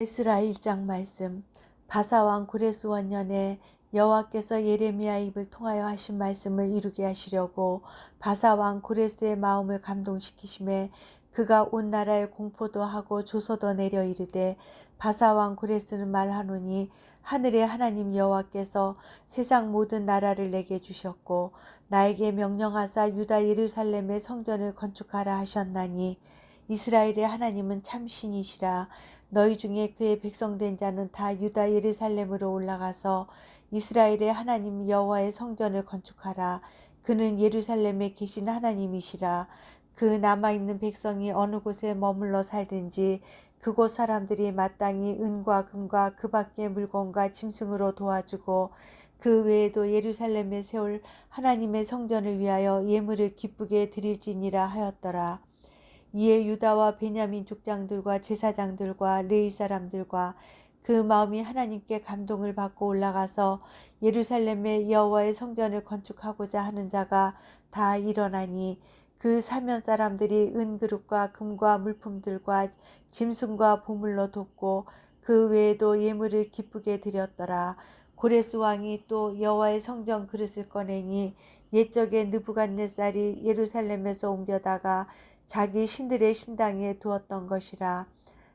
에스라 1장 말씀. 바사왕 고레스 원년에 여호와께서 예레미야 입을 통하여 하신 말씀을 이루게 하시려고 바사왕 고레스의 마음을 감동시키심에 그가 온 나라에 공포도 하고 조서도 내려 이르되, 바사왕 고레스는 말하노니 하늘의 하나님 여호와께서 세상 모든 나라를 내게 주셨고 나에게 명령하사 유다 예루살렘의 성전을 건축하라 하셨나니, 이스라엘의 하나님은 참 신이시라. 너희 중에 그의 백성된 자는 다 유다 예루살렘으로 올라가서 이스라엘의 하나님 여호와의 성전을 건축하라. 그는 예루살렘에 계신 하나님이시라. 그 남아있는 백성이 어느 곳에 머물러 살든지 그곳 사람들이 마땅히 은과 금과 그 밖의 물건과 짐승으로 도와주고, 그 외에도 예루살렘에 세울 하나님의 성전을 위하여 예물을 기쁘게 드릴지니라 하였더라. 이에 유다와 베냐민 족장들과 제사장들과 레위 사람들과 그 마음이 하나님께 감동을 받고 올라가서 예루살렘에 여호와의 성전을 건축하고자 하는 자가 다 일어나니, 그 사면 사람들이 은그릇과 금과 물품들과 짐승과 보물로 돕고 그 외에도 예물을 기쁘게 드렸더라. 고레스 왕이 또 여호와의 성전 그릇을 꺼내니 옛적에 느부갓네살이 예루살렘에서 옮겨다가 자기 신들의 신당에 두었던 것이라.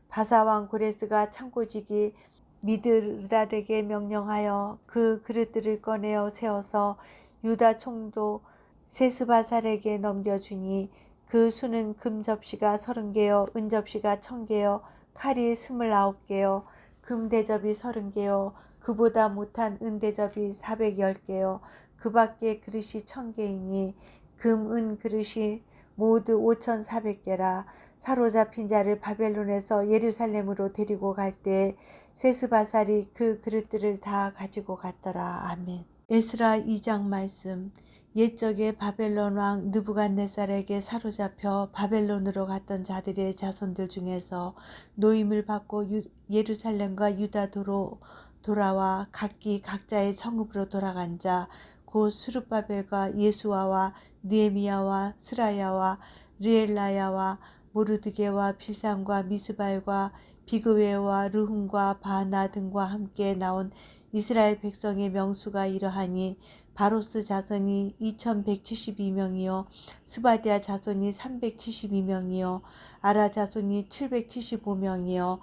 바사왕 고레스가 창고지기 미드르닷에게 명령하여 그 그릇들을 꺼내어 세워서 유다 총독 세스바살에게 넘겨주니, 그 수는 금 접시가 30개요 은 접시가 1000개요 칼이 29개요 금 대접이 30개요 그보다 못한 은 대접이 410개요 그 밖에 그릇이 1000개이니 금 은 그릇이 모두 5400개라. 사로잡힌 자를 바벨론에서 예루살렘으로 데리고 갈 때 세스바살이 그 그릇들을 다 가지고 갔더라. 아멘. 에스라 2장 말씀. 옛적에 바벨론 왕 느부갓네살에게 사로잡혀 바벨론으로 갔던 자들의 자손들 중에서 노임을 받고 예루살렘과 유다도로 돌아와 각기 각자의 성읍으로 돌아간 자, 곧 스룹바벨과 예수아와 느헤미야와 스라야와 르엘라야와 모르드게와 빌산과 미스발과 비그웨와 르훔과 바나 등과 함께 나온 이스라엘 백성의 명수가 이러하니, 바로스 자손이 2172명이요 스바디아 자손이 372명이요 아라 자손이 775명이요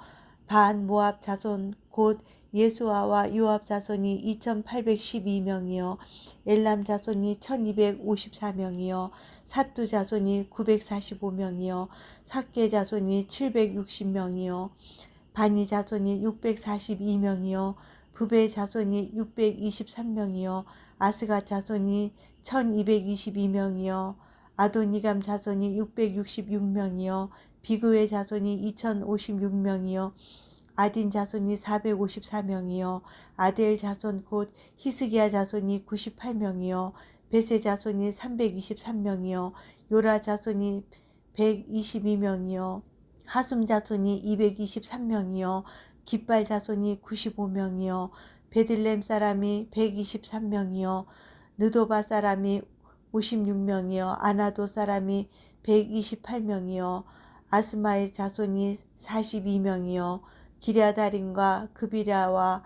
반 모압 자손 곧 예수아와 요압 자손이 2812명이요 엘람 자손이 1254명이요 삿두 자손이 945명이요 삭게 자손이 760명이요 바니 자손이 642명이요 부베 자손이 623명이요 아스가 자손이 1222명이요 아도니감 자손이 666명이요 비그웨 자손이 2056명이요 아딘 자손이 454명이요 아델 자손 곧 히스기야 자손이 98명이요 베세 자손이 323명이요 요라 자손이 122명이요 하숨 자손이 223명이요 깃발 자손이 95명이요 베들렘 사람이 123명이요 느도바 사람이 56명이요 아나도 사람이 128명이요 아스마의 자손이 42명이요 기랴다림과 그비라와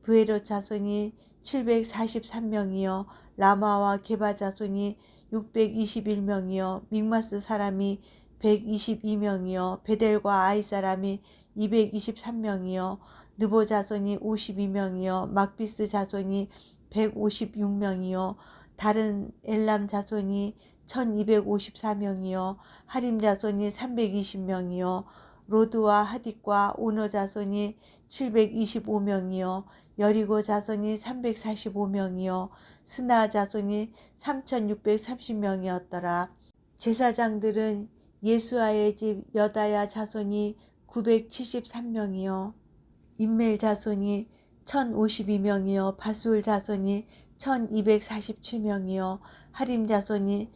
브에로 자손이 743명이요 라마와 게바 자손이 621명이요 믹마스 사람이 122명이요 베델과 아이 사람이 223명이요 느보 자손이 52명이요 막비스 자손이 156명이요 다른 엘람 자손이 1254명이요 하림 자손이 320명이요 로드와 하딕과 오너 자손이 725명이요 여리고 자손이 345명이요 스나 자손이 3630명이었더라. 제사장들은 예수아의 집 여다야 자손이 973명이요 임멜 자손이 1052명이요 바술 자손이 1247명이요 하림 자손이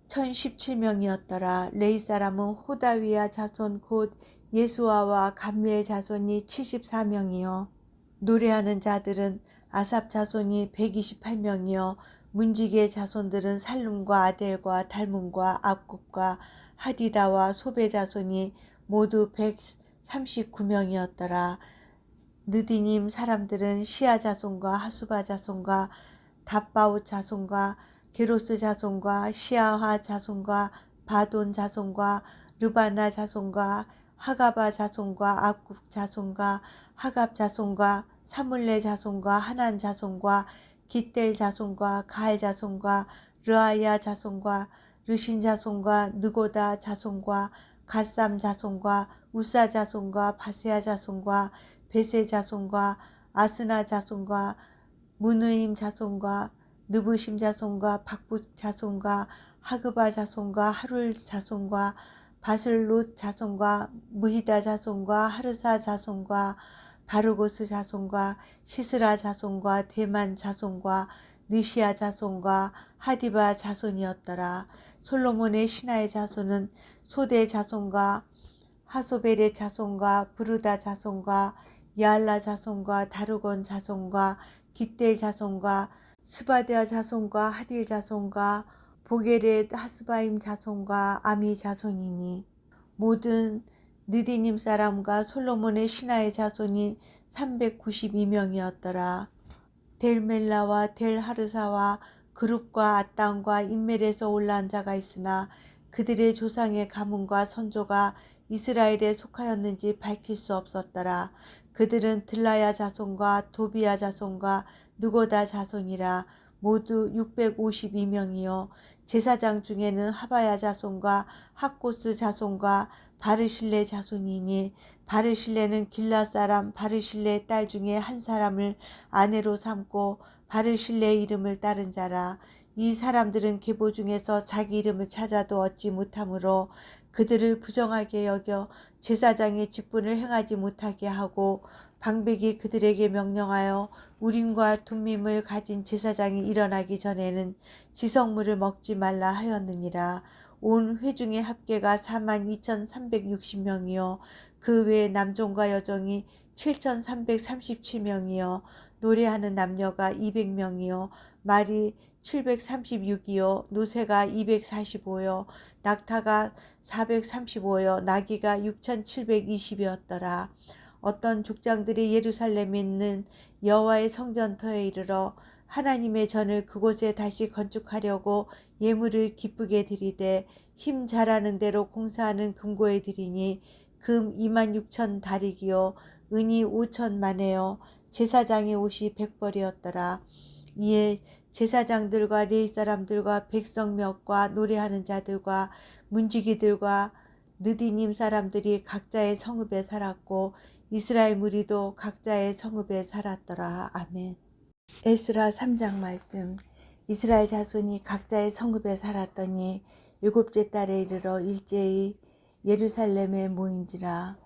1017명이었더라. 레이 사람은 호다위야 자손 곧 예수아와 감미엘 자손이 74명이요 노래하는 자들은 아삽 자손이 128명이요 문지기의 자손들은 살룸과 아델과 달문과 압굽과 하디다와 소베 자손이 모두 139명이었더라. 느디님 사람들은 시아 자손과 하수바 자손과 답바웃 자손과 게로스 자손과 시아하 자손과 바돈 자손과 르바나 자손과 하가바 자손과 악국 자손과 하갑 자손과 사물레 자손과 하난 자손과 깃델 자손과 가할 자손과 르아야 자손과 르신 자손과 느고다 자손과 갓삼 자손과 우사 자손과 바세아 자손과 베세 자손과 아스나 자손과 무느임 자손과 느부심 자손과 박붓 자손과 하그바 자손과 하룰 자손과 바슬롯 자손과 무히다 자손과 하르사 자손과 바르고스 자손과 시스라 자손과 대만 자손과 느시아 자손과 하디바 자손이었더라. 솔로몬의 신하의 자손은 소대 자손과 하소벨의 자손과 부르다 자손과 야알라 자손과 다르곤 자손과 깃델 자손과 스바데아 자손과 하딜 자손과 보게렛 하스바임 자손과 아미 자손이니 모든 느디님 사람과 솔로몬의 신하의 자손이 392명이었더라. 델멜라와 델하르사와 그룹과 아땅과 인멜에서 올라온 자가 있으나 그들의 조상의 가문과 선조가 이스라엘에 속하였는지 밝힐 수 없었더라. 그들은 들라야 자손과 도비야 자손과 느고다 자손이라. 모두 652명이요 제사장 중에는 하바야 자손과 학고스 자손과 바르실레 자손이니 바르실레는 길라 사람 바르실레의 딸 중에 한 사람을 아내로 삼고 바르실레의 이름을 따른 자라. 이 사람들은 계보 중에서 자기 이름을 찾아도 얻지 못하므로 그들을 부정하게 여겨 제사장의 직분을 행하지 못하게 하고 방백이 그들에게 명령하여 우림과 둠밈을 가진 제사장이 일어나기 전에는 지성물을 먹지 말라 하였느니라. 온 회중의 합계가 42,360명이요 그 외에 남종과 여종이 7,337명이요 노래하는 남녀가 200명이요 말이 736이요 노새가 245요 낙타가 435요 나귀가 6,720이었더라. 어떤 족장들이 예루살렘에 있는 여호와의 성전터에 이르러 하나님의 전을 그곳에 다시 건축하려고 예물을 기쁘게 드리되 힘 잘하는 대로 공사하는 금고에 드리니 금 26,000 다리기요 은이 5,000만에요 제사장의 옷이 100벌이었더라. 이에 제사장들과 레위 사람들과 백성 몇과 노래하는 자들과 문지기들과 느디님 사람들이 각자의 성읍에 살았고 이스라엘 무리도 각자의 성읍에 살았더라. 아멘. 에스라 3장 말씀. 이스라엘 자손이 각자의 성읍에 살았더니 7째 달에 이르러 일제히 예루살렘에 모인지라.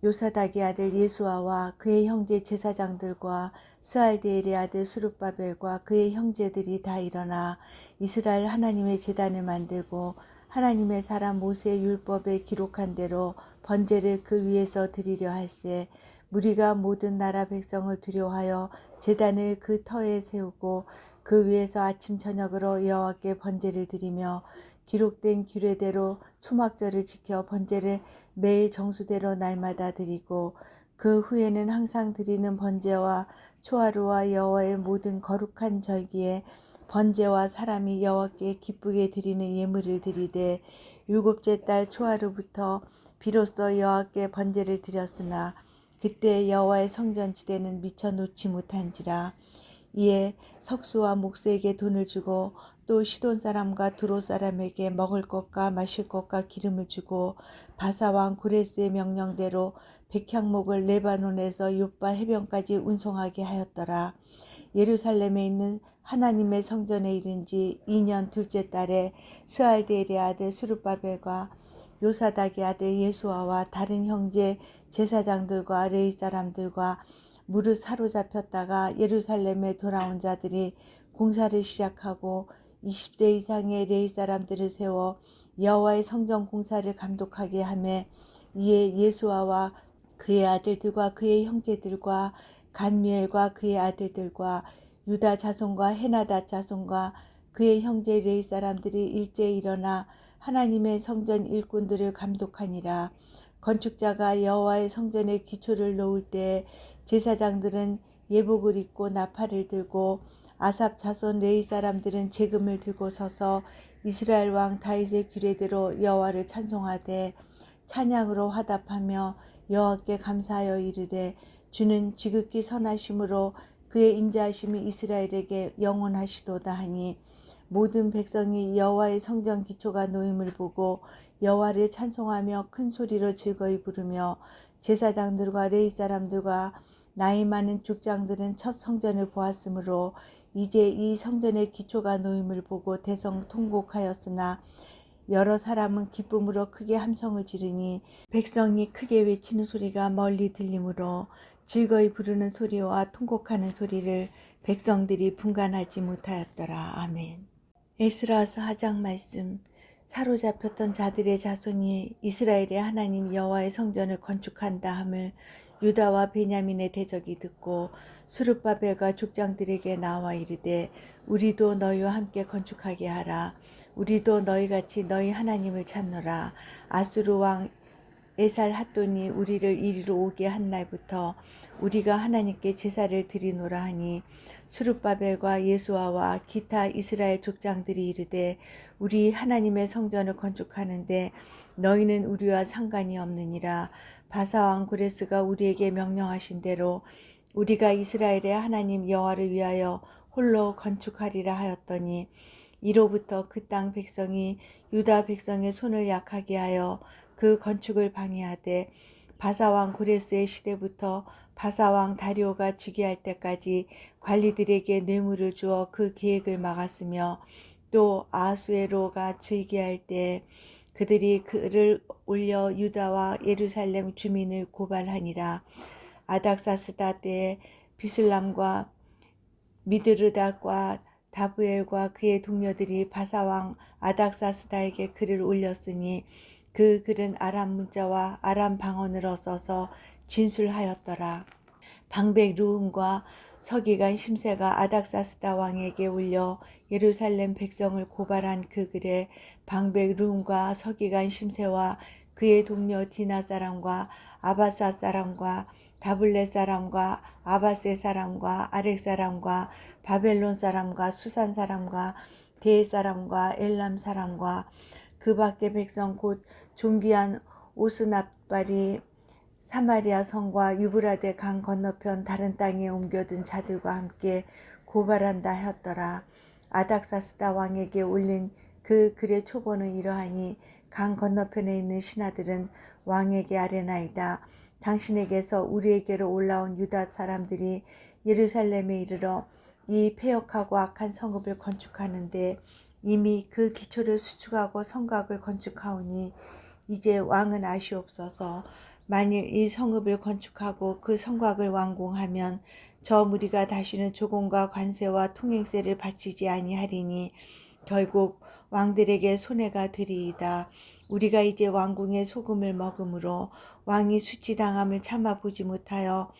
요사닥의 아들 예수아와 그의 형제 제사장들과 스알디엘의 아들 수룹바벨과 그의 형제들이 다 일어나 이스라엘 하나님의 제단을 만들고 하나님의 사람 모세의 율법에 기록한 대로 번제를 그 위에서 드리려 할세. 무리가 모든 나라 백성을 두려워하여 제단을 그 터에 세우고 그 위에서 아침 저녁으로 여호와께 번제를 드리며 기록된 규례대로 초막절을 지켜 번제를 매일 정수대로 날마다 드리고 그 후에는 항상 드리는 번제와 초하루와 여호와의 모든 거룩한 절기에 번제와 사람이 여호와께 기쁘게 드리는 예물을 드리되 7째 달 초하루부터 비로소 여호와께 번제를 드렸으나 그때 여호와의 성전 지대는 미처 놓지 못한지라. 이에 석수와 목수에게 돈을 주고 또 시돈 사람과 두로 사람에게 먹을 것과 마실 것과 기름을 주고 바사왕 고레스의 명령대로 백향목을 레바논에서 요빠 해변까지 운송하게 하였더라. 예루살렘에 있는 하나님의 성전에 이른 지 2년 둘째 달에 스알디엘의 아들 수룹바벨과 요사닥의 아들 예수아와 다른 형제 제사장들과 레위 사람들과 무릇 사로잡혔다가 예루살렘에 돌아온 자들이 공사를 시작하고 20세 이상의 레위 사람들을 세워 여호와의 성전 공사를 감독하게 하매 이에 예수아와 그의 아들들과 그의 형제들과 간미엘과 그의 아들들과 유다 자손과 헤나다 자손과 그의 형제 레위 사람들이 일제히 일어나 하나님의 성전 일꾼들을 감독하니라. 건축자가 여호와의 성전에 기초를 놓을 때 제사장들은 예복을 입고 나팔을 들고 아삽 자손 레위 사람들은 제금을 들고 서서 이스라엘 왕 다윗의 규례대로 여호와를 찬송하되 찬양으로 화답하며 여호와께 감사하여 이르되 주는 지극히 선하심으로 그의 인자하심이 이스라엘에게 영원하시도다 하니 모든 백성이 여호와의 성전 기초가 놓임을 보고 여호와를 찬송하며 큰 소리로 즐거이 부르며 제사장들과 레위 사람들과 나이 많은 족장들은 첫 성전을 보았으므로 이제 이 성전의 기초가 놓임을 보고 대성 통곡하였으나 여러 사람은 기쁨으로 크게 함성을 지르니 백성이 크게 외치는 소리가 멀리 들리므로 즐거이 부르는 소리와 통곡하는 소리를 백성들이 분간하지 못하였더라. 아멘. 에스라서 4장 말씀. 사로잡혔던 자들의 자손이 이스라엘의 하나님 여호와의 성전을 건축한다 함을 유다와 베냐민의 대적이 듣고 스룹바벨과 족장들에게 나와 이르되 우리도 너희와 함께 건축하게 하라. 우리도 너희같이 너희 하나님을 찾노라. 아수르 왕 에살핫돈이 우리를 이리로 오게 한 날부터 우리가 하나님께 제사를 드리노라 하니 스룹바벨과 예수아와 기타 이스라엘 족장들이 이르되 우리 하나님의 성전을 건축하는데 너희는 우리와 상관이 없느니라. 바사왕 고레스가 우리에게 명령하신 대로 우리가 이스라엘의 하나님 여호와를 위하여 홀로 건축하리라 하였더니 이로부터 그 땅 백성이 유다 백성의 손을 약하게 하여 그 건축을 방해하되 바사왕 고레스의 시대부터 바사왕 다리오가 즉위할 때까지 관리들에게 뇌물을 주어 그 계획을 막았으며 또 아하수에로가 즉위할 때 그들이 그를 올려 유다와 예루살렘 주민을 고발하니라. 아닥사스다 때에 비슬람과 미드르닷과 다브엘과 그의 동료들이 바사왕 아닥사스다에게 글을 올렸으니 그 글은 아람 문자와 아람 방언으로 써서 진술하였더라. 방백 루움과 서기관 심세가 아닥사스다 왕에게 올려 예루살렘 백성을 고발한 그 글에 방백 루움과 서기관 심세와 그의 동료 디나 사람과 아바사 사람과 다블렛 사람과 아바세 사람과 아렉 사람과 바벨론 사람과 수산 사람과 대 사람과 엘람 사람과 그 밖의 백성 곧 존귀한 오스납발이 사마리아 성과 유브라데 강 건너편 다른 땅에 옮겨든 자들과 함께 고발한다 하였더라. 아닥사스다 왕에게 올린 그 글의 초본은 이러하니 강 건너편에 있는 신하들은 왕에게 아뢰나이다. 당신에게서 우리에게로 올라온 유다 사람들이 예루살렘에 이르러 이 패역하고 악한 성읍을 건축하는데 이미 그 기초를 수축하고 성곽을 건축하오니 이제 왕은 아시옵소서. 만일 이 성읍을 건축하고 그 성곽을 완공하면 저 무리가 다시는 조공과 관세와 통행세를 바치지 아니하리니 결국 왕들에게 손해가 되리이다. 우리가 이제 왕궁의 소금을 먹으므로 왕이 수치당함을 참아보지 못하여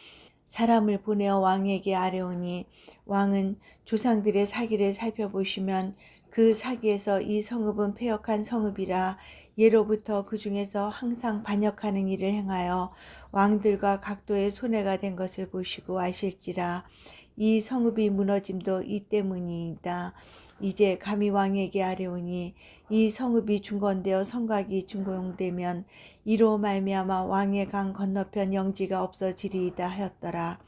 사람을 보내어 왕에게 아뢰오니 왕은 조상들의 사기를 살펴보시면 그 사기에서 이 성읍은 패역한 성읍이라 예로부터 그 중에서 항상 반역하는 일을 행하여 왕들과 각도의 손해가 된 것을 보시고 아실지라. 이 성읍이 무너짐도 이 때문이이다. 이제 감히 왕에게 아뢰오니 이 성읍이 중건되어 성곽이 준공되면 이로 말미암아 왕의 강 건너편 영지가 없어지리이다 하였더라.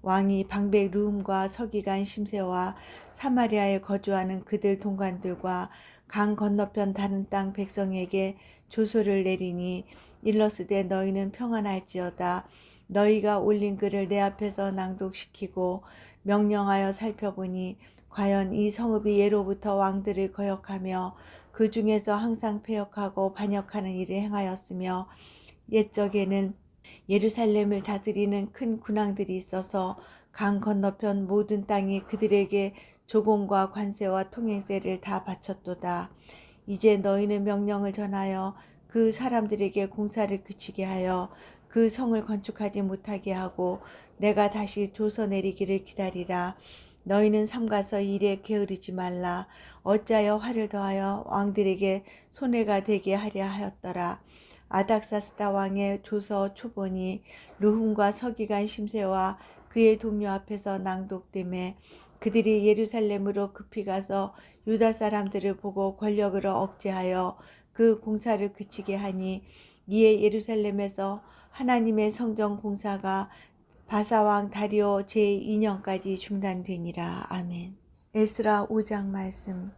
왕이 방백 루움과 서기관 심세와 사마리아에 거주하는 그들 동관들과 강 건너편 다른 땅 백성에게 조소를 내리니 일러스되 너희는 평안할지어다. 너희가 올린 글을 내 앞에서 낭독시키고 명령하여 살펴보니 과연 이 성읍이 예로부터 왕들을 거역하며 그 중에서 항상 패역하고 반역하는 일을 행하였으며 옛적에는 예루살렘을 다스리는 큰 군왕들이 있어서 강 건너편 모든 땅이 그들에게 조공과 관세와 통행세를 다 바쳤도다. 이제 너희는 명령을 전하여 그 사람들에게 공사를 그치게 하여 그 성을 건축하지 못하게 하고 내가 다시 조서 내리기를 기다리라. 너희는 삼가서 일에 게으르지 말라. 어찌하여 화를 더하여 왕들에게 손해가 되게 하려 하였더라. 아닥사스다 왕의 조서 초본이 르훔과 서기관 심세와 그의 동료 앞에서 낭독되매 그들이 예루살렘으로 급히 가서 유다 사람들을 보고 권력으로 억제하여 그 공사를 그치게 하니 이에 예루살렘에서 하나님의 성전 공사가 바사왕 다리오 제2년까지 중단되니라. 아멘. 에스라 5장 말씀.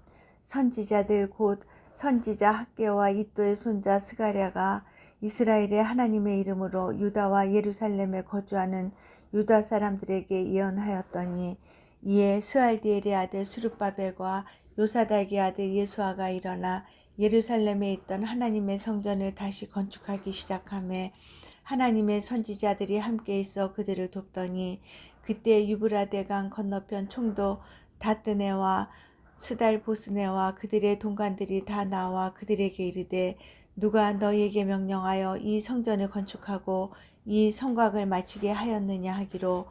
선지자들 곧 선지자 학개와 이도의 손자 스가랴가 이스라엘의 하나님의 이름으로 유다와 예루살렘에 거주하는 유다 사람들에게 예언하였더니 이에 스알디엘의 아들 스룹바벨과 요사닥의 아들 예수아가 일어나 예루살렘에 있던 하나님의 성전을 다시 건축하기 시작하며 하나님의 선지자들이 함께 있어 그들을 돕더니 그때 유브라데 강 건너편 총독 다뜨네와 스달보스네와 그들의 동관들이 다 나와 그들에게 이르되 누가 너희에게 명령하여 이 성전을 건축하고 이 성곽을 마치게 하였느냐 하기로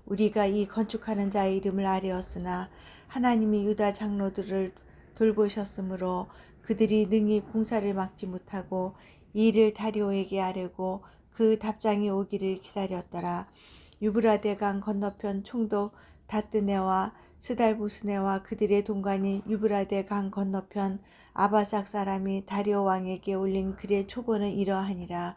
우리가 이 건축하는 자의 이름을 아뢰었으나 하나님이 유다 장로들을 돌보셨으므로 그들이 능히 공사를 막지 못하고 이 일을 다리오에게 아뢰고 그 답장이 오기를 기다렸더라. 유브라데 강 건너편 총독 다뜨네와 스달보스네와 그들의 동관이 유브라데 강 건너편 아바삭 사람이 다리오 왕에게 올린 글의 초본은 이러하니라.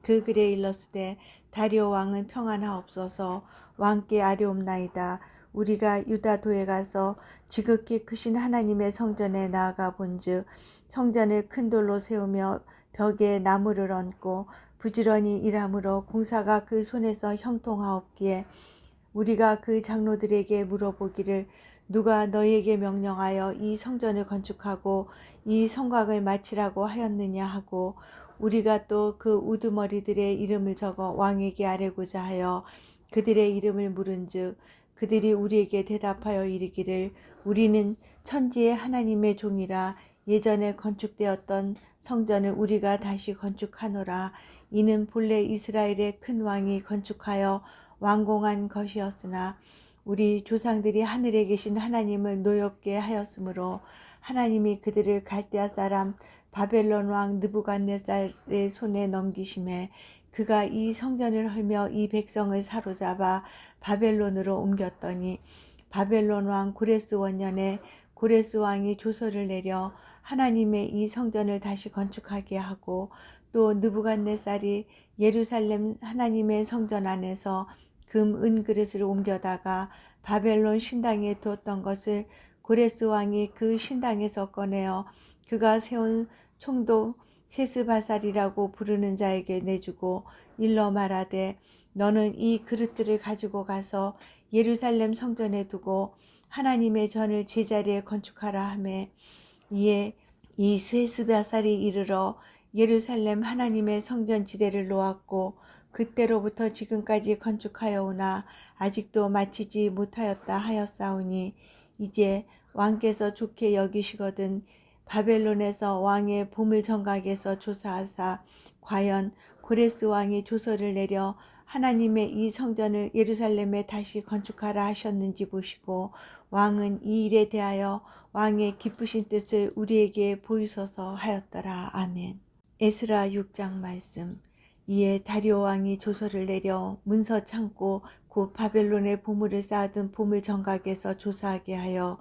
그 글에 일렀으되 다리오 왕은 평안하옵소서. 왕께 아뢰옵나이다. 우리가 유다도에 가서 지극히 크신 하나님의 성전에 나아가 본즉 성전을 큰 돌로 세우며 벽에 나무를 얹고 부지런히 일함으로 공사가 그 손에서 형통하옵기에 우리가 그 장로들에게 물어보기를 누가 너희에게 명령하여 이 성전을 건축하고 이 성곽을 마치라고 하였느냐 하고 우리가 또 그 우두머리들의 이름을 적어 왕에게 아뢰고자 하여 그들의 이름을 물은즉 그들이 우리에게 대답하여 이르기를 우리는 천지의 하나님의 종이라 예전에 건축되었던 성전을 우리가 다시 건축하노라. 이는 본래 이스라엘의 큰 왕이 건축하여 완공한 것이었으나 우리 조상들이 하늘에 계신 하나님을 노엽게 하였으므로 하나님이 그들을 갈대아 사람 바벨론 왕 느부갓네살의 손에 넘기심에 그가 이 성전을 헐며 이 백성을 사로잡아 바벨론으로 옮겼더니 바벨론 왕 고레스 원년에 고레스 왕이 조서를 내려 하나님의 이 성전을 다시 건축하게 하고 또 느부갓네살이 예루살렘 하나님의 성전 안에서 금, 은 그릇을 옮겨다가 바벨론 신당에 두었던 것을 고레스 왕이 그 신당에서 꺼내어 그가 세운 총독 세스바살이라고 부르는 자에게 내주고 일러 말하되 너는 이 그릇들을 가지고 가서 예루살렘 성전에 두고 하나님의 전을 제자리에 건축하라 하매 이에 이 세스바살이 이르러 예루살렘 하나님의 성전 지대를 놓았고 그때로부터 지금까지 건축하여 오나 아직도 마치지 못하였다 하였사오니 이제 왕께서 좋게 여기시거든 바벨론에서 왕의 보물 정각에서 조사하사 과연 고레스 왕이 조서를 내려 하나님의 이 성전을 예루살렘에 다시 건축하라 하셨는지 보시고 왕은 이 일에 대하여 왕의 기쁘신 뜻을 우리에게 보이소서 하였더라. 아멘. 에스라 6장 말씀. 이에 다리오 왕이 조서를 내려 문서 창고 곧 바벨론의 보물을 쌓아둔 보물 정각에서 조사하게 하여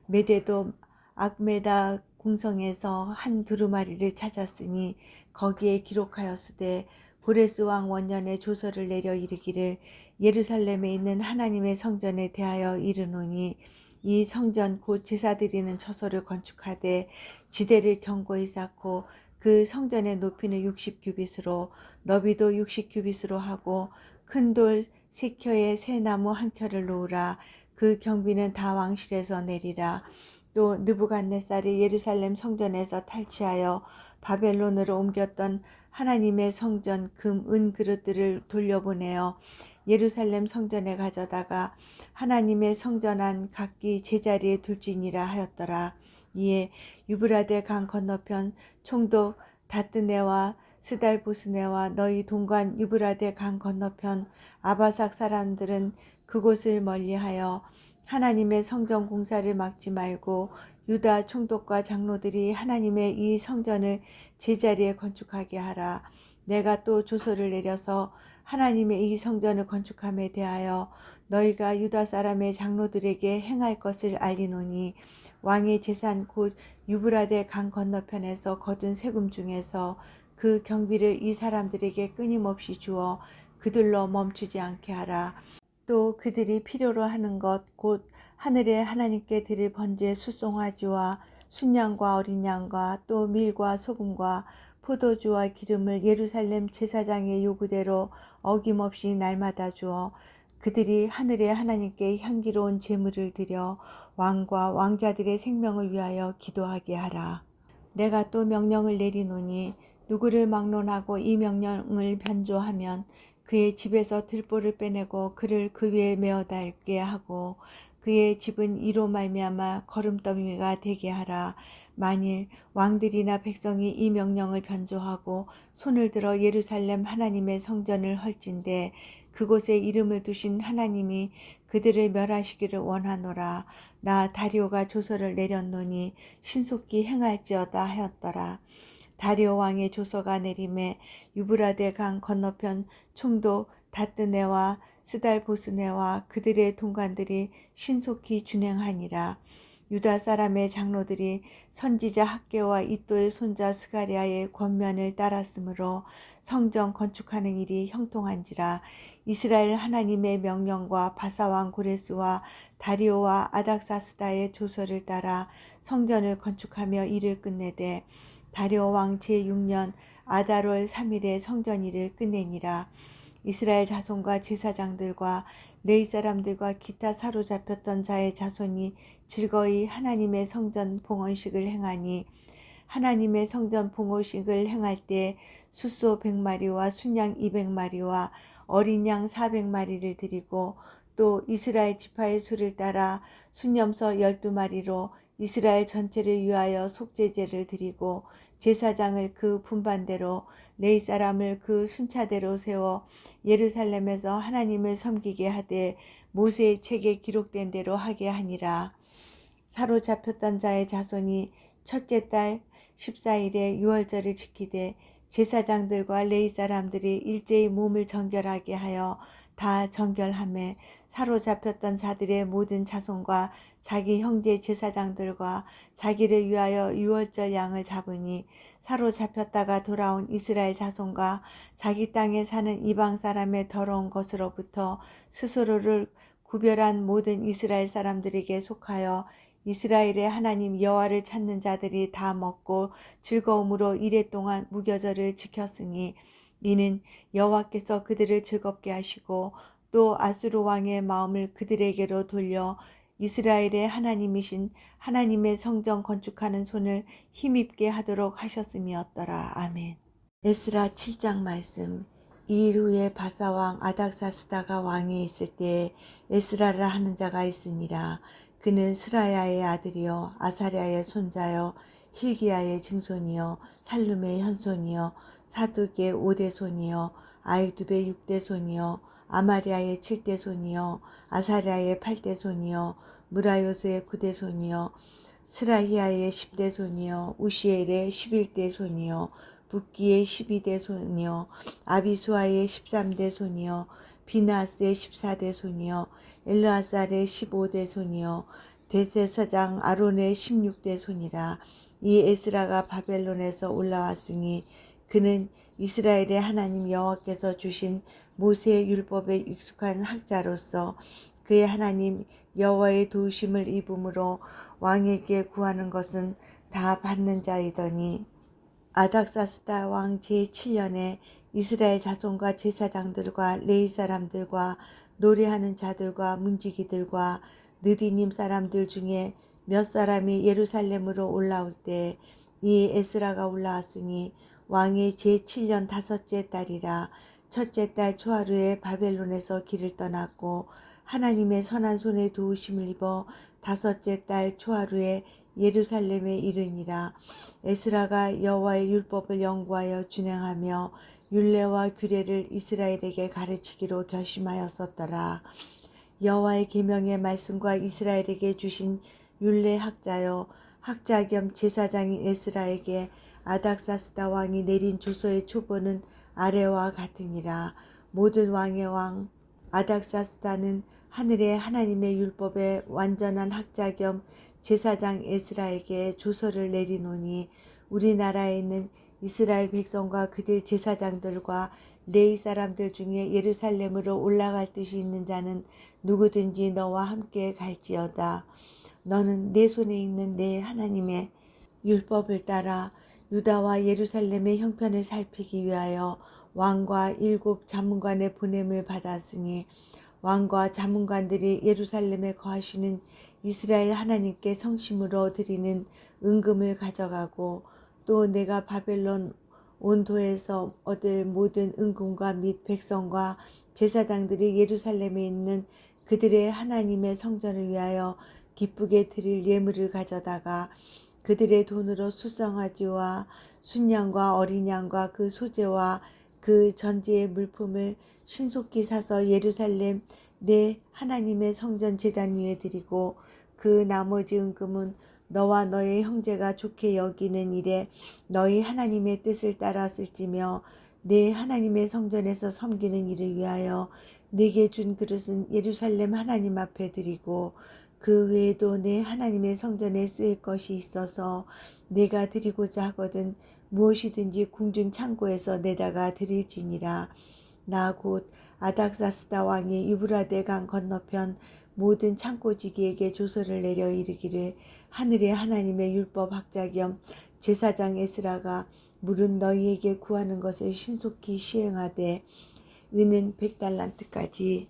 메데도 악메다 궁성에서 한 두루마리를 찾았으니 거기에 기록하였으되 고레스 왕 원년에 조서를 내려 이르기를 예루살렘에 있는 하나님의 성전에 대하여 이르노니 이 성전 곧 제사 드리는 처소를 건축하되 지대를 견고히 쌓고 그 성전의 높이는 60규빗으로 너비도 60규빗으로 하고 큰 돌 3켜에 새 나무 1켜를 놓으라. 그 경비는 다 왕실에서 내리라. 또 느부갓네살이 예루살렘 성전에서 탈취하여 바벨론으로 옮겼던 하나님의 성전 금, 은 그릇들을 돌려보내어 예루살렘 성전에 가져다가 하나님의 성전 안 각기 제자리에 둘지니라 하였더라. 이에 유브라데 강 건너편 총독 다뜨네와 스달보스네와 너희 동관 유브라데 강 건너편 아바삭 사람들은 그곳을 멀리하여 하나님의 성전 공사를 막지 말고 유다 총독과 장로들이 하나님의 이 성전을 제자리에 건축하게 하라. 내가 또 조서를 내려서 하나님의 이 성전을 건축함에 대하여 너희가 유다 사람의 장로들에게 행할 것을 알리노니 왕의 재산 곧 유브라데 강 건너편에서 거둔 세금 중에서 그 경비를 이 사람들에게 끊임없이 주어 그들로 멈추지 않게 하라. 또 그들이 필요로 하는 것 곧 하늘의 하나님께 드릴 번제 수송아지와 순양과 어린 양과 또 밀과 소금과 포도주와 기름을 예루살렘 제사장의 요구대로 어김없이 날마다 주어 그들이 하늘의 하나님께 향기로운 제물을 드려 왕과 왕자들의 생명을 위하여 기도하게 하라. 내가 또 명령을 내리노니 누구를 막론하고 이 명령을 변조하면 그의 집에서 들보를 빼내고 그를 그 위에 메어 달게 하고 그의 집은 이로 말미암아 거름더미가 되게 하라. 만일 왕들이나 백성이 이 명령을 변조하고 손을 들어 예루살렘 하나님의 성전을 헐진대 그곳에 이름을 두신 하나님이 그들을 멸하시기를 원하노라. 나 다리오가 조서를 내렸노니 신속히 행할지어다 하였더라. 다리오 왕의 조서가 내림에 유브라데 강 건너편 총독 다뜨네와 스달보스네와 그들의 동관들이 신속히 준행하니라. 유다 사람의 장로들이 선지자 학개와 이또의 손자 스가랴의 권면을 따랐으므로 성전 건축하는 일이 형통한지라. 이스라엘 하나님의 명령과 바사왕 고레스와 다리오와 아닥사스다의 조서를 따라 성전을 건축하며 일을 끝내되 다리오 왕 제6년 아달월 3일에 성전 일을 끝내니라. 이스라엘 자손과 제사장들과 레위 사람들과 기타 사로잡혔던 자의 자손이 즐거이 하나님의 성전 봉헌식을 행하니 하나님의 성전 봉헌식을 행할 때 숫소 100마리와 순양 200마리와 어린 양 400마리를 드리고 또 이스라엘 지파의 수를 따라 순염소 12마리로 이스라엘 전체를 위하여 속죄제를 드리고 제사장을 그 분반대로 레위 사람을 그 순차대로 세워 예루살렘에서 하나님을 섬기게 하되 모세의 책에 기록된 대로 하게 하니라. 사로잡혔던 자의 자손이 첫째 달 14일에 유월절을 지키되 제사장들과 레위 사람들이 일제히 몸을 정결하게 하여 다 정결하며 사로잡혔던 자들의 모든 자손과 자기 형제 제사장들과 자기를 위하여 유월절 양을 잡으니 사로잡혔다가 돌아온 이스라엘 자손과 자기 땅에 사는 이방 사람의 더러운 것으로부터 스스로를 구별한 모든 이스라엘 사람들에게 속하여 이스라엘의 하나님 여호와를 찾는 자들이 다 먹고 즐거움으로 이레 동안 무교절을 지켰으니 이는 여호와께서 그들을 즐겁게 하시고 또 아수르 왕의 마음을 그들에게로 돌려 이스라엘의 하나님이신 하나님의 성전 건축하는 손을 힘입게 하도록 하셨음이었더라. 아멘. 에스라 7장 말씀. 이 일 후에 바사왕 아닥사스다가 왕위에 있을 때에 에스라라 하는 자가 있으니라. 그는 스라야의 아들이요 아사랴의 손자요 힐기야의 증손이요 살룸의 현손이요 사둑의 5대 손이요 아이두의 6대 손이요 아마리아의 7대 손이요 아사랴의 8대 손이요 무라요스의 9대 손이요 스라히야의 10대 손이요 우시엘의 11대 손이요 붓기의 12대 손이요 아비수아의 13대 손이요 비나스의 14대 손이요 엘르아살의 15대 손이요 대제사장 아론의 16대 손이라. 이 에스라가 바벨론에서 올라왔으니 그는 이스라엘의 하나님 여호와께서 주신 모세의 율법에 익숙한 학자로서 그의 하나님 여호와의 도우심을 입음으로 왕에게 구하는 것은 다 받는 자이더니 아닥사스다 왕 제7년에 이스라엘 자손과 제사장들과 레위 사람들과 노래하는 자들과 문지기들과 느디님 사람들 중에 몇 사람이 예루살렘으로 올라올 때 이 에스라가 올라왔으니 왕의 제7년 다섯째 달이라. 첫째 달 초하루에 바벨론에서 길을 떠났고 하나님의 선한 손에 도우심을 입어 다섯째 달 초하루에 예루살렘에 이르니라. 에스라가 여호와의 율법을 연구하여 준행하며 율례와 규례를 이스라엘에게 가르치기로 결심하였었더라. 여호와의 계명의 말씀과 이스라엘에게 주신 율례 학자요 학자 겸 제사장인 에스라에게 아닥사스다 왕이 내린 조서의 초본은 아래와 같으니라. 모든 왕의 왕 아닥사스다는 하늘의 하나님의 율법의 완전한 학자 겸 제사장 에스라에게 조서를 내리노니 우리나라에 있는 이스라엘 백성과 그들 제사장들과 레위 사람들 중에 예루살렘으로 올라갈 뜻이 있는 자는 누구든지 너와 함께 갈지어다. 너는 내 손에 있는 내 하나님의 율법을 따라 유다와 예루살렘의 형편을 살피기 위하여 왕과 7 자문관의 보냄을 받았으니 왕과 자문관들이 예루살렘에 거하시는 이스라엘 하나님께 성심으로 드리는 은금을 가져가고 또 내가 바벨론 온도에서 얻을 모든 은금과 및 백성과 제사장들이 예루살렘에 있는 그들의 하나님의 성전을 위하여 기쁘게 드릴 예물을 가져다가 그들의 돈으로 수송아지와 순양과 어린 양과 그 소재와 그 전제의 물품을 신속히 사서 예루살렘 내 하나님의 성전 제단 위에 드리고 그 나머지 은금은 너와 너의 형제가 좋게 여기는 일에 너희 하나님의 뜻을 따라 쓸지며 내 하나님의 성전에서 섬기는 일을 위하여 네게 준 그릇은 예루살렘 하나님 앞에 드리고 그 외에도 내 하나님의 성전에 쓰일 것이 있어서 내가 드리고자 하거든 무엇이든지 궁중 창고에서 내다가 드릴지니라. 나 곧 아닥사스다 왕이 유브라데 강 건너편 모든 창고지기에게 조서를 내려 이르기를 하늘의 하나님의 율법 학자 겸 제사장 에스라가 물은 너희에게 구하는 것을 신속히 시행하되 은은 100달란트까지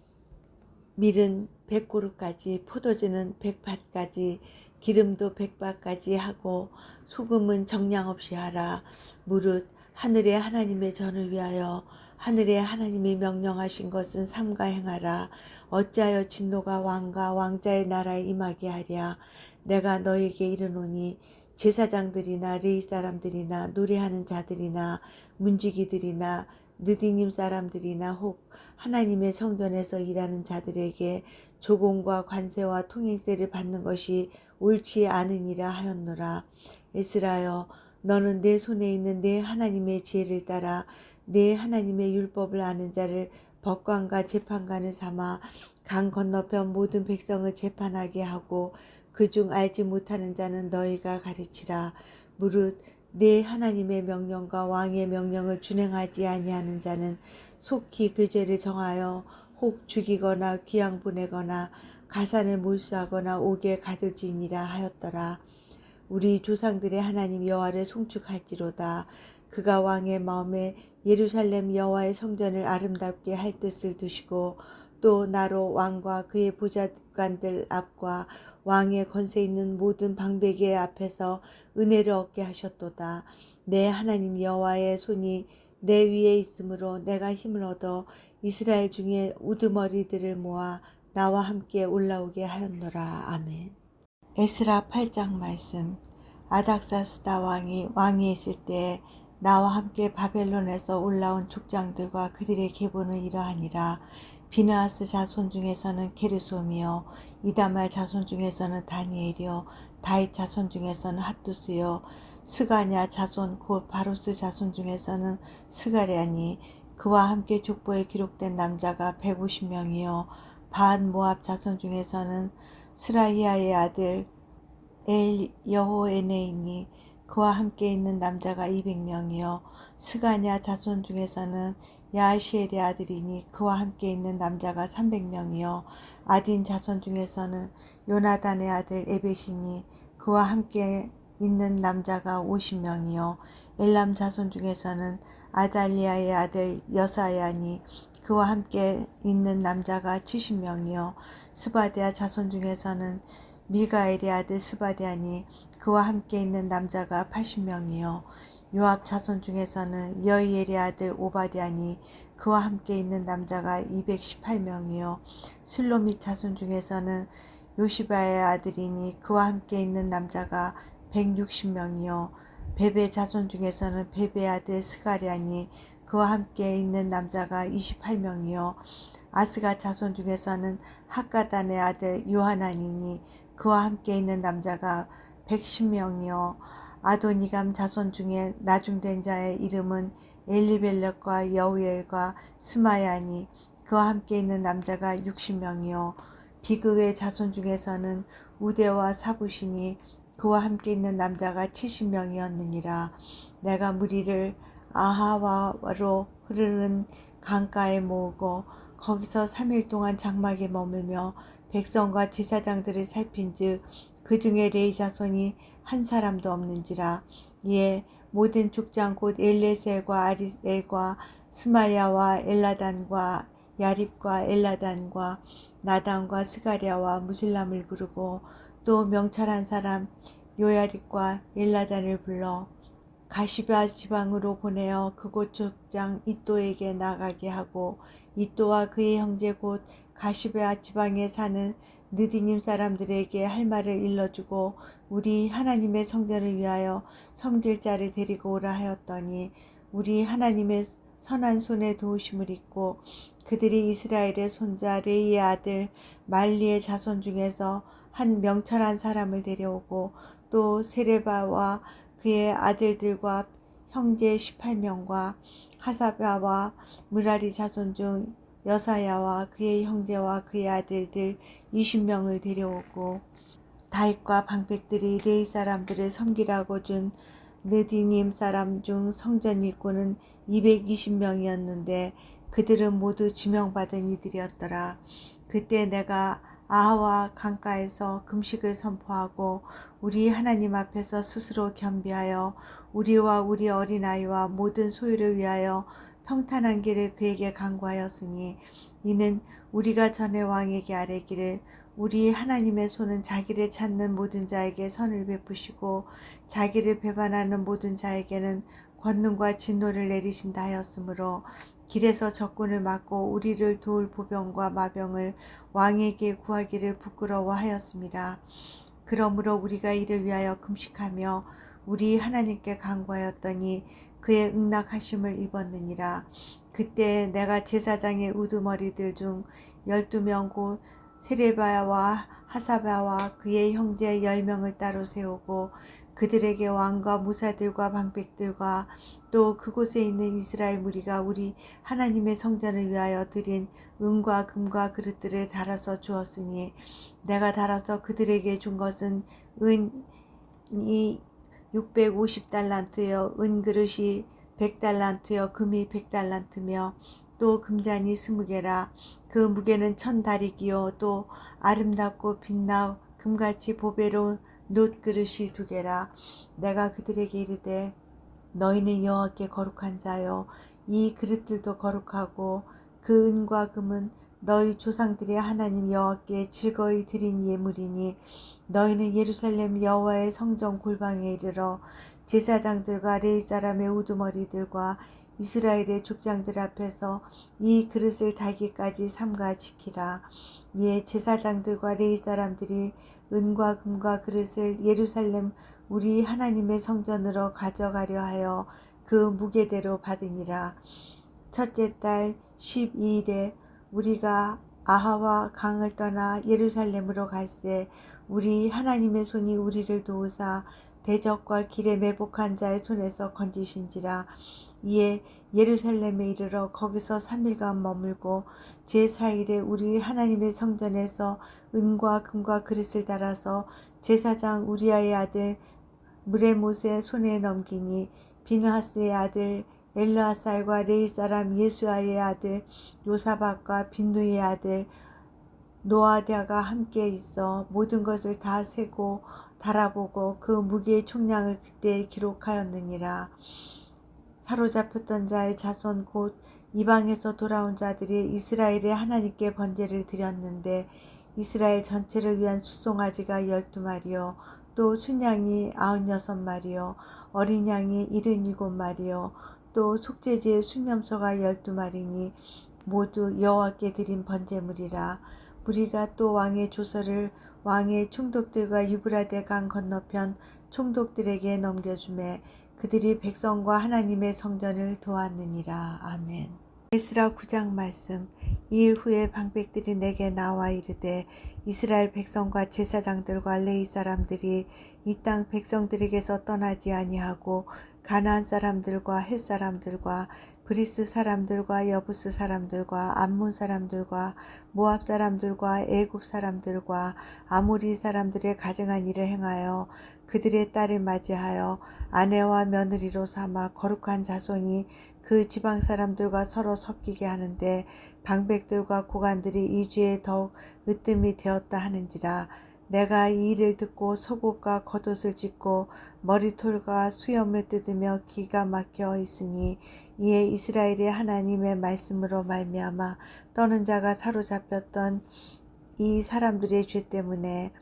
밀은 100고루까지 포도주는 100밭까지 기름도 100밭까지 하고 소금은 정량 없이 하라. 무릇 하늘의 하나님의 전을 위하여 하늘의 하나님이 명령하신 것은 삼가 행하라. 어찌하여 진노가 왕과 왕자의 나라에 임하게 하랴. 내가 너에게 이르노니 제사장들이나 레위 사람들이나 노래하는 자들이나 문지기들이나 느디님 사람들이나 혹 하나님의 성전에서 일하는 자들에게 조공과 관세와 통행세를 받는 것이 옳지 않으니라 하였노라. 에스라여, 너는 내 손에 있는 내 하나님의 지혜를 따라 내 하나님의 율법을 아는 자를 법관과 재판관을 삼아 강 건너편 모든 백성을 재판하게 하고 그중 알지 못하는 자는 너희가 가르치라. 무릇 내 하나님의 명령과 왕의 명령을 준행하지 아니하는 자는 속히 그 죄를 정하여 혹 죽이거나 귀양 보내거나 가산을 몰수하거나 옥에 가둘지니라 하였더라. 우리 조상들의 하나님 여호와를 송축할지로다. 그가 왕의 마음에 예루살렘 여호와의 성전을 아름답게 할 뜻을 두시고 또 나로 왕과 그의 보좌관들 앞과 왕의 권세 있는 모든 방백의 앞에서 은혜를 얻게 하셨도다. 내 하나님 여호와의 손이 내 위에 있으므로 내가 힘을 얻어 이스라엘 중에 우두머리들을 모아 나와 함께 올라오게 하였노라. 아멘. 에스라 8장 말씀. 아닥사스다 왕이 있을 때에 나와 함께 바벨론에서 올라온 족장들과 그들의 계보는 이러하니라. 비느하스 자손 중에서는 게르솜이요 이다말 자손 중에서는 다니엘이요 다윗 자손 중에서는 핫두스요 스가냐 자손 곧 바로스 자손 중에서는 스가랴니 그와 함께 족보에 기록된 남자가 150명이요 바한 모압 자손 중에서는 스라히아의 아들 엘 여호에네이니 그와 함께 있는 남자가 200명이요 스가냐 자손 중에서는 야시엘의 아들이니 그와 함께 있는 남자가 300명이요 아딘 자손 중에서는 요나단의 아들 에벳이니 그와 함께 있는 남자가 50명이요 엘람 자손 중에서는 아달리아의 아들 여사야니 그와 함께 있는 남자가 70명이요 스바데아 자손 중에서는 밀가엘의 아들 스바데아니 그와 함께 있는 남자가 80명이요 요압 자손 중에서는 여이엘의 아들 오바댜니 그와 함께 있는 남자가 218명이요 슬로밋 자손 중에서는 요시바의 아들이니 그와 함께 있는 남자가 160명이요 베베 자손 중에서는 베베의 아들 스가랴니 그와 함께 있는 남자가 28명이요 아스가 자손 중에서는 학가단의 아들 요하나니니 그와 함께 있는 남자가 110명이요 아도니감 자손 중에 나중된 자의 이름은 엘리벨렉과 여우엘과 스마야니 그와 함께 있는 남자가 60명이요 비그의 자손 중에서는 우대와 사부시니 그와 함께 있는 남자가 70명이었느니라. 내가 무리를 아하와로 흐르는 강가에 모으고 거기서 3일 동안 장막에 머물며 백성과 제사장들을 살핀즉 그 중에 레위 자손이 한 사람도 없는지라. 이에 모든 족장 곧 엘레셀과 아리엘과 스마야와 엘라단과 야립과 엘라단과 나단과 스가랴와 무슬람을 부르고 또 명찰한 사람 요야립과 엘라단을 불러 가시바 지방으로 보내어 그곳 족장 이또에게 나가게 하고 이또와 그의 형제 곧 가시바 지방에 사는 느디님 사람들에게 할 말을 일러주고 우리 하나님의 성전을 위하여 섬길 자를 데리고 오라 하였더니 우리 하나님의 선한 손에 도우심을 입고 그들이 이스라엘의 손자 레이의 아들 말리의 자손 중에서 한 명철한 사람을 데려오고 또 세레바와 그의 아들들과 형제 18명과 하사바와 무라리 자손 중 여사야와 그의 형제와 그의 아들들 20명을 데려오고 다윗과 방백들이 레위 사람들을 섬기라고 준 느디님 사람 중 성전 일꾼은 220명이었는데 그들은 모두 지명받은 이들이었더라. 그때 내가 아하와 강가에서 금식을 선포하고 우리 하나님 앞에서 스스로 겸비하여 우리와 우리 어린아이와 모든 소유를 위하여 평탄한 길을 그에게 간구하였으니 이는 우리가 전에 왕에게 아뢰기를 우리 하나님의 손은 자기를 찾는 모든 자에게 선을 베푸시고 자기를 배반하는 모든 자에게는 권능과 진노를 내리신다 하였으므로 길에서 적군을 막고 우리를 도울 보병과 마병을 왕에게 구하기를 부끄러워하였습니다. 그러므로 우리가 이를 위하여 금식하며 우리 하나님께 간구하였더니 그의 응낙하심을 입었느니라. 그때 내가 제사장의 우두머리들 중 12명 곧 세레바와 하사바와 그의 형제 10명을 따로 세우고 그들에게 왕과 무사들과 방백들과 또 그곳에 있는 이스라엘 무리가 우리 하나님의 성전을 위하여 드린 은과 금과 그릇들을 달아서 주었으니 내가 달아서 그들에게 준 것은 은이 650달란트여 은그릇이 100달란트여 금이 100달란트며 또 금잔이 20개라. 그 무게는 1000다리기요 또 아름답고 빛나 금같이 보배로운 놋그릇이 2개라. 내가 그들에게 이르되 너희는 여호와께 거룩한 자요 이 그릇들도 거룩하고 그 은과 금은 너희 조상들의 하나님 여호와께 즐거이 드린 예물이니 너희는 예루살렘 여호와의 성전 골방에 이르러 제사장들과 레위 사람의 우두머리들과 이스라엘의 족장들 앞에서 이 그릇을 달기까지 삼가 지키라. 이에 제사장들과 레위 사람들이 은과 금과 그릇을 예루살렘 우리 하나님의 성전으로 가져가려 하여 그 무게대로 받으니라. 첫째 달 12일에 우리가 아하와 강을 떠나 예루살렘으로 갈새 우리 하나님의 손이 우리를 도우사 대적과 길에 매복한 자의 손에서 건지신지라. 이에 예루살렘에 이르러 거기서 3일간 머물고 제4일에 우리 하나님의 성전에서 은과 금과 그릇을 달아서 제사장 우리아의 아들 무레못의 손에 넘기니 비느하스의 아들 엘르아살과 레위 사람 예수아의 아들 요사박과 빈누의 아들 노아디아가 함께 있어 모든 것을 다 세고 달아보고 그 무게의 총량을 그때 기록하였느니라. 사로잡혔던 자의 자손 곧 이방에서 돌아온 자들이 이스라엘의 하나님께 번제를 드렸는데 이스라엘 전체를 위한 수송아지가 12마리요 또 순양이 96마리요 어린 양이 77마리요 또 속죄제의 순념소가 12마리니 모두 여호와께 드린 번제물이라. 우리가 또 왕의 조서를 왕의 총독들과 유브라데 강 건너편 총독들에게 넘겨주매 그들이 백성과 하나님의 성전을 도왔느니라. 아멘. 에스라 9장 말씀. 이 일 후에 방백들이 내게 나와 이르되 이스라엘 백성과 제사장들과 레위 사람들이 이 땅 백성들에게서 떠나지 아니하고 가나안 사람들과 헷 사람들과 브리스 사람들과 여부스 사람들과 암몬 사람들과 모압 사람들과 애굽 사람들과 아모리 사람들의 가증한 일을 행하여 그들의 딸을 맞이하여 아내와 며느리로 삼아 거룩한 자손이 그 지방 사람들과 서로 섞이게 하는데 방백들과 고관들이 이 죄에 더욱 으뜸이 되었다 하는지라. 내가 이 일을 듣고 속옷과 겉옷을 찢고 머리털과 수염을 뜯으며 기가 막혀 있으니 이에 이스라엘의 하나님의 말씀으로 말미암아 떠는 자가 사로잡혔던 이 사람들의 죄 때문에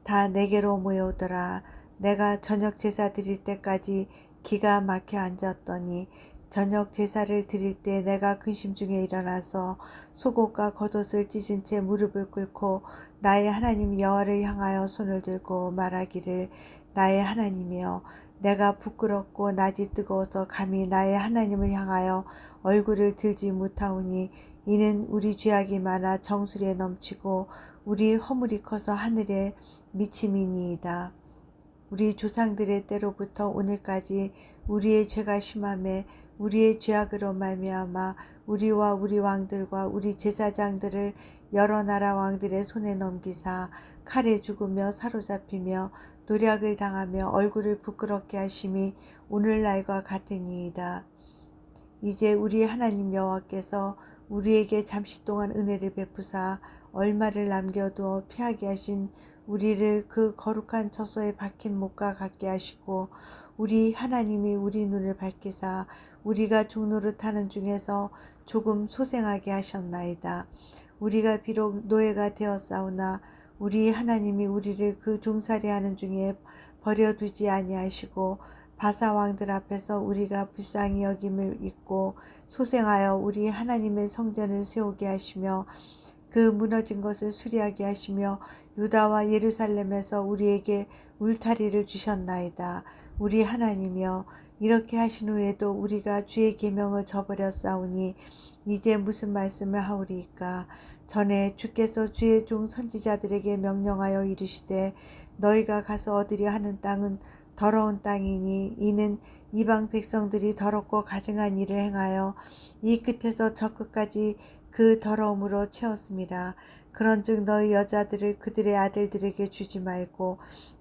다 내게로 모여오더라. 내가 저녁 제사 드릴 때까지 기가 막혀 앉았더니 저녁 제사를 드릴 때 내가 근심 중에 일어나서 속옷과 겉옷을 찢은 채 무릎을 꿇고 나의 하나님 여호와를 향하여 손을 들고 말하기를 나의 하나님이여 내가 부끄럽고 낯이 뜨거워서 감히 나의 하나님을 향하여 얼굴을 들지 못하오니 이는 우리 죄악이 많아 정수리에 넘치고 우리 허물이 커서 하늘에 미침이니이다. 우리 조상들의 때로부터 오늘까지 우리의 죄가 심함에 우리의 죄악으로 말미암아 우리와 우리 왕들과 우리 제사장들을 여러 나라 왕들의 손에 넘기사 칼에 죽으며 사로잡히며 노략을 당하며 얼굴을 부끄럽게 하심이 오늘날과 같으니이다. 이제 우리 하나님 여호와께서 우리에게 잠시 동안 은혜를 베푸사 얼마를 남겨두어 피하게 하신 우리를 그 거룩한 처소에 박힌 못과 같게 하시고 우리 하나님이 우리 눈을 밝히사 우리가 종노릇하는 중에서 조금 소생하게 하셨나이다. 우리가 비록 노예가 되었사오나 우리 하나님이 우리를 그 종살이하는 중에 버려두지 아니하시고 바사 왕들 앞에서 우리가 불쌍히 여김을 잊고 소생하여 우리 하나님의 성전을 세우게 하시며 그 무너진 것을 수리하게 하시며 유다와 예루살렘에서 우리에게 울타리를 주셨나이다. 우리 하나님이여 이렇게 하신 후에도 우리가 주의 계명을 저버렸사오니 이제 무슨 말씀을 하오리이까. 전에 주께서 주의 종 선지자들에게 명령하여 이르시되 너희가 가서 얻으려 하는 땅은 더러운 땅이니 이는 이방 백성들이 더럽고 가증한 일을 행하여 이 끝에서 저 끝까지 그 더러움으로 채웠습니다. 그런즉 너희 여자들을 그들의 아들들에게 주지 말고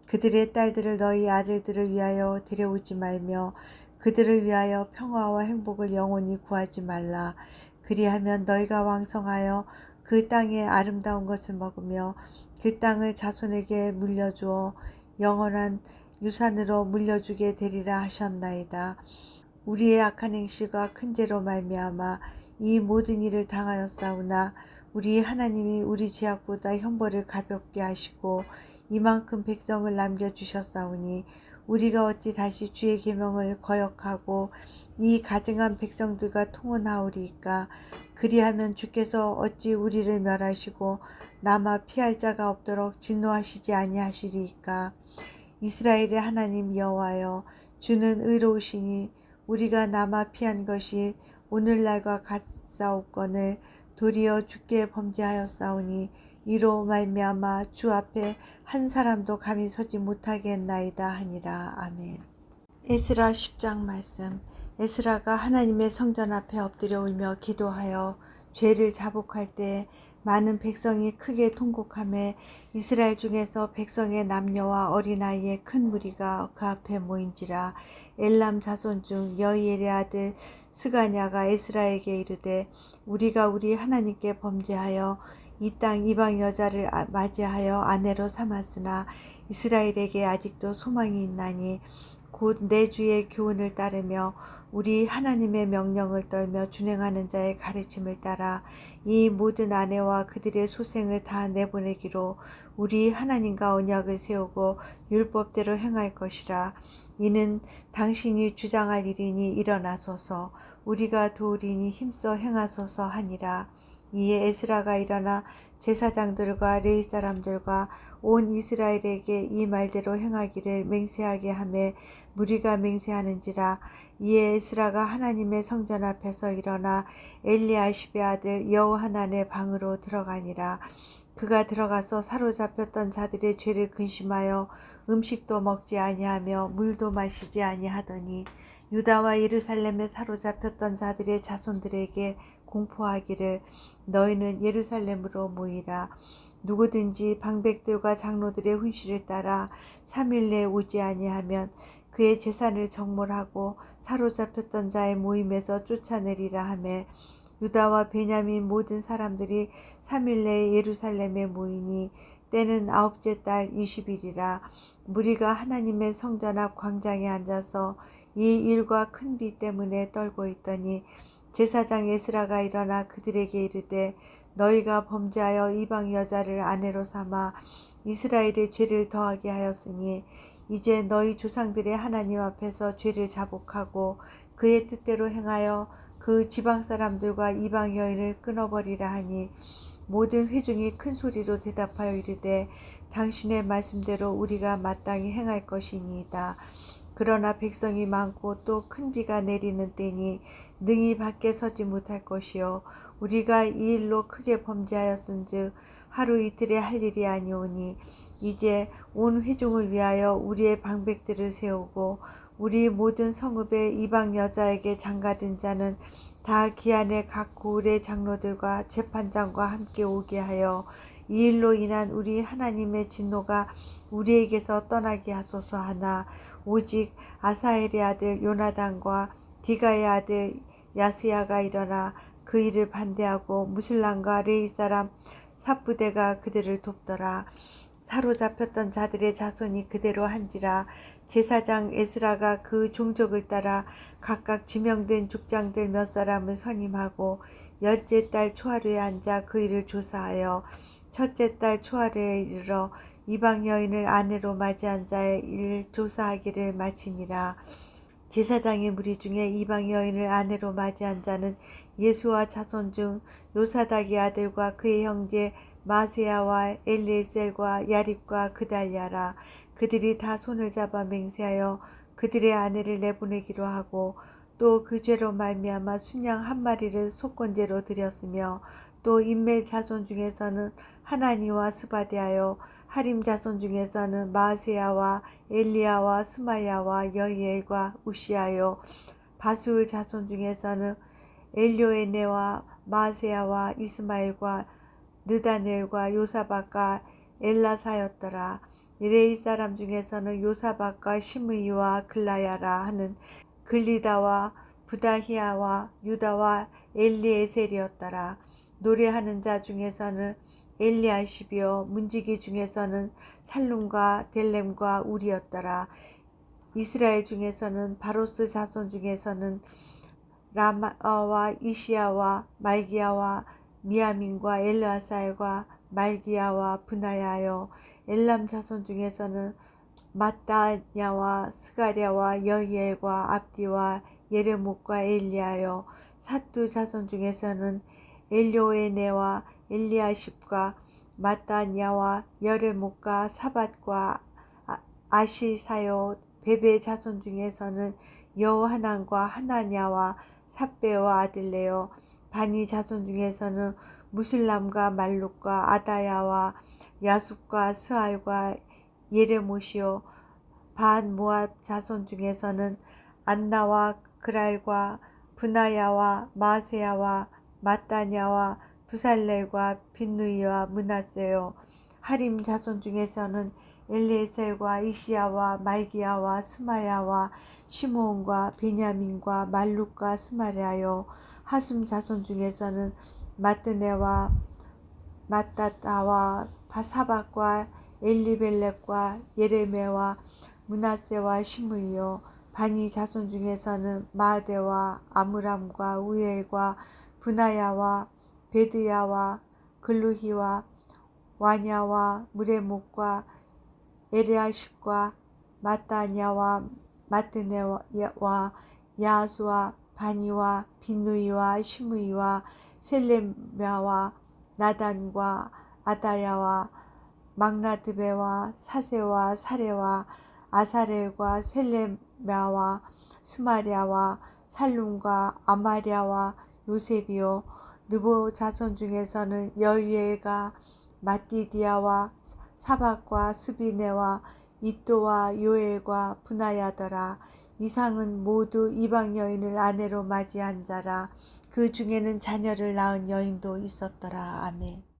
그들의 딸들을 너희 아들들을 위하여 데려오지 말며 그들을 위하여 평화와 행복을 영원히 구하지 말라. 그리하면 너희가 왕성하여 그 땅의 아름다운 것을 먹으며 그 땅을 자손에게 물려주어 영원한 유산으로 물려주게 되리라 하셨나이다. 우리의 악한 행실과 큰 죄로 말미암아 이 모든 일을 당하였사오나 우리 하나님이 우리 죄악보다 형벌을 가볍게 하시고 이만큼 백성을 남겨주셨사오니 우리가 어찌 다시 주의 계명을 거역하고 이 가증한 백성들과 통혼하오리이까. 그리하면 주께서 어찌 우리를 멸하시고 남아 피할 자가 없도록 진노하시지 아니하시리이까. 이스라엘의 하나님 여호와여 주는 의로우시니 우리가 남아 피한 것이 오늘날과 같사옵거늘 도리어 주께 범죄하였사오니 이로 말미암아 주 앞에 한 사람도 감히 서지 못하게 했나이다 하니라. 아멘. 에스라 10장 말씀. 에스라가 하나님의 성전 앞에 엎드려 울며 기도하여 죄를 자복할 때 많은 백성이 크게 통곡하며 이스라엘 중에서 백성의 남녀와 어린아이의 큰 무리가 그 앞에 모인지라. 엘람 자손 중 여이엘의 아들 스가냐가 에스라에게 이르되 우리가 우리 하나님께 범죄하여 이 땅 이방 여자를 맞이하여 아내로 삼았으나 이스라엘에게 아직도 소망이 있나니 곧 내 주의 교훈을 따르며 우리 하나님의 명령을 떨며 준행하는 자의 가르침을 따라 이 모든 아내와 그들의 소생을 다 내보내기로 우리 하나님과 언약을 세우고 율법대로 행할 것이라. 이는 당신이 주장할 일이니 일어나소서 우리가 도우리니 힘써 행하소서 하니라. 이에 에스라가 일어나 제사장들과 레위 사람들과 온 이스라엘에게 이 말대로 행하기를 맹세하게 하매 무리가 맹세하는지라. 이에 에스라가 하나님의 성전 앞에서 일어나 엘리야십의 아들 여호하난의 방으로 들어가니라. 그가 들어가서 사로잡혔던 자들의 죄를 근심하여 음식도 먹지 아니하며 물도 마시지 아니하더니 유다와 예루살렘에 사로잡혔던 자들의 자손들에게 공포하기를 너희는 예루살렘으로 모이라. 누구든지 방백들과 장로들의 훈시를 따라 3일 내에 오지 아니하면 그의 재산을 정몰하고 사로잡혔던 자의 모임에서 쫓아내리라 하매 유다와 베냐민 모든 사람들이 3일 내에 예루살렘에 모이니 때는 9째 달 20일이라. 무리가 하나님의 성전 앞 광장에 앉아서 이 일과 큰 비 때문에 떨고 있더니 제사장 에스라가 일어나 그들에게 이르되 너희가 범죄하여 이방 여자를 아내로 삼아 이스라엘의 죄를 더하게 하였으니 이제 너희 조상들의 하나님 앞에서 죄를 자복하고 그의 뜻대로 행하여 그 지방 사람들과 이방 여인을 끊어버리라 하니 모든 회중이 큰 소리로 대답하여 이르되 당신의 말씀대로 우리가 마땅히 행할 것이니이다. 그러나 백성이 많고 또 큰 비가 내리는 때니 능히 밖에 서지 못할 것이요 우리가 이 일로 크게 범죄하였은즉 하루 이틀에 할 일이 아니오니 이제 온 회중을 위하여 우리의 방백들을 세우고 우리 모든 성읍의 이방 여자에게 장가든 자는 다 기한의 각 고을의 장로들과 재판장과 함께 오게 하여 이 일로 인한 우리 하나님의 진노가 우리에게서 떠나게 하소서 하나 오직 아사엘의 아들 요나단과 디가의 아들 야스야가 일어나 그 일을 반대하고 무슬람과 레위 사람 삽부대가 그들을 돕더라. 사로잡혔던 자들의 자손이 그대로 한지라. 제사장 에스라가 그 종족을 따라 각각 지명된 족장들 몇 사람을 선임하고 10째 달 초하루에 앉아 그 일을 조사하여 첫째 달 초하루에 이르러 이방 여인을 아내로 맞이한 자의 일 조사하기를 마치니라. 제사장의 무리 중에 이방 여인을 아내로 맞이한 자는 예수와 자손 중 요사닥의 아들과 그의 형제 마세야와 엘리에셀과 야립과 그달랴라. 그들이 다 손을 잡아 맹세하여 그들의 아내를 내보내기로 하고 또 그 죄로 말미암아 순양 한 마리를 속건제로 드렸으며 또 인멜 자손 중에서는 하나니와 스바데하여 하림 자손 중에서는 마세야와 엘리야와 스마야와 여히엘과 우시아요 바수울 자손 중에서는 엘료에네와 마세야와 이스마엘과 느다넬과 요사박과 엘라사였더라. 레위 사람 중에서는 요사박과 시므이와 글라야라 하는 글리다와 부다히야와 유다와 엘리에셀이었더라. 노래하는 자 중에서는 엘리아십이요 문지기 중에서는 살룸과 델렘과 우리였더라. 이스라엘 중에서는 바로스 자손 중에서는 라마와 이시야와 말기야와 미야민과 엘르아살과 말기야와 브나야요 엘람 자손 중에서는 마따냐와 스가랴와 여히엘과 압디와 예레목과 엘리야요 사뚜 자손 중에서는 엘료에네와 엘리아십과 마따냐와 여레목과 사밧과 아시사요 베베 자손 중에서는 여호하난과 하나냐와 삽베와 아들레요 바니 자손 중에서는 무슬람과 말룩과 아다야와 야숲과 스알과 예레못이요 반 모압 자손 중에서는 안나와 그랄과 브나야와 마세야와 마따냐와 부살렐과 빈누이와 문하세요 하림 자손 중에서는 엘리에셀과 이시야와 말기야와 스마야와 시므온과 베냐민과 말룩과 스마랴요 하숨 자손 중에서는 마뜨네와 마따다와 사박과 엘리벨렉과 예레메와 문하세와 시므이요 바니 자손 중에서는 마아데와 아므람과 우엘과 브나야와 베드야와 글루히와 와냐와 무레목과 에르아십과 마따냐와 마뜨네와 야수와 바니와 빈누이와 시므이와 셀레미아와 나단과 아다야와 막나드베와 사세와 사레와 아사렐과 셀레마와 스마랴와 살룸과 아마랴와 요셉이요 느보 자손 중에서는 여유에가 마띠디아와 사박과 스비네와 이또와 요엘과 분하야더라. 이상은 모두 이방 여인을 아내로 맞이한 자라. 그 중에는 자녀를 낳은 여인도 있었더라. 아멘.